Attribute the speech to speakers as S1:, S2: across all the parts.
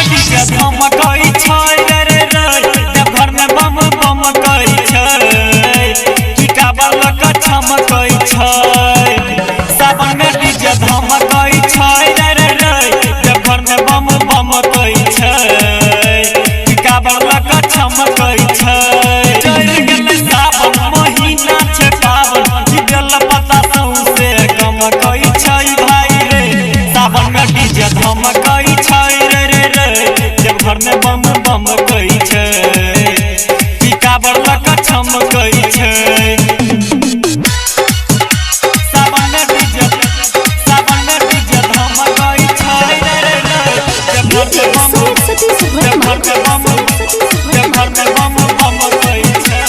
S1: DJ धमकई छै रे रे रे देवघर में बम बम कई छै की काबल का चमकई छै सावन में डीजे धमकई छै रे रे रे देवघर में बम बम कई छै की काबल का चमकई छै चल गेल सावन महीना छै पावन दिल पता सौसे कम कई छै भाई रे सावन में डीजे धमकई छै रे रे रे देवघर में बम बम कई छै की काबल का चमकई छै सावन में डीजे धमकई छै रे रे रे देवघर में बम बम कई छै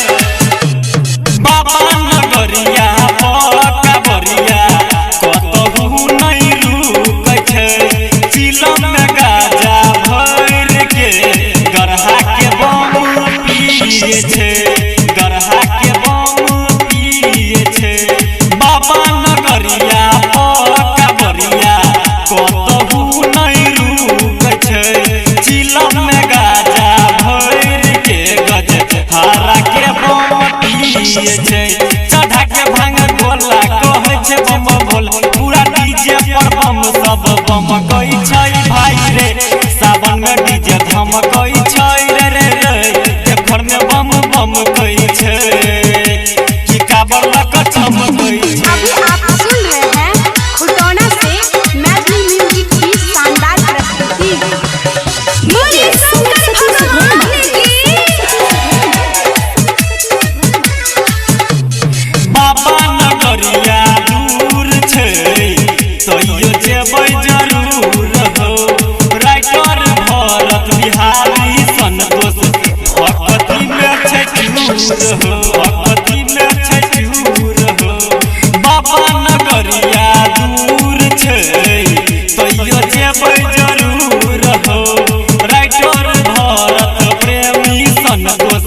S1: बाबा नगरिया पक्का बरिया कतहु नहीं रुकै छै चिलम में गाजा भर के गरहा के बम पिए छै गरहा के बम पिए छै बाबा नगरिया पक्का बरिया कतहु नहीं रुकै छै चिलम में गाजा भर के गज हारा के बम पिए छै चढ़ा के भांग गोला कहै छै बम भोल पूरा डीजे पर बम सब बम कई छै भाई रे सावन में डीजे धमकई छै रे रे रे देवघर में बम बम कई छै की काबल का चमकई छै।
S2: अभी आप सुन रहे हैं खुटौना से मैथिली म्यूजिक की शानदार प्रस्तुति। मुझे शंकर भगवान की
S1: बाबा नगरिया दूर छै तैयो जेबै जरूर हो राइटर भरत बिहारी संतोष भक्ति में छै चूर हो भक्ति में छै चूर हो बाबा नगरिया दूर छै तैयो जेबै जरूर हो राइटर भरत प्रेमी संतोष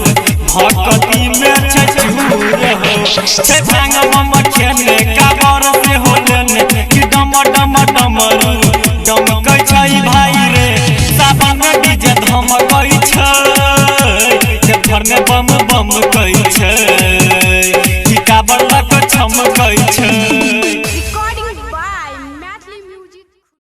S1: भक्ति में छै चूर हो छै भांग बम खेले काबर से होले कि डम डम डमरू डमकै छै भाई रे सावन में डीजे धमकई छै देवघर में बम बम कई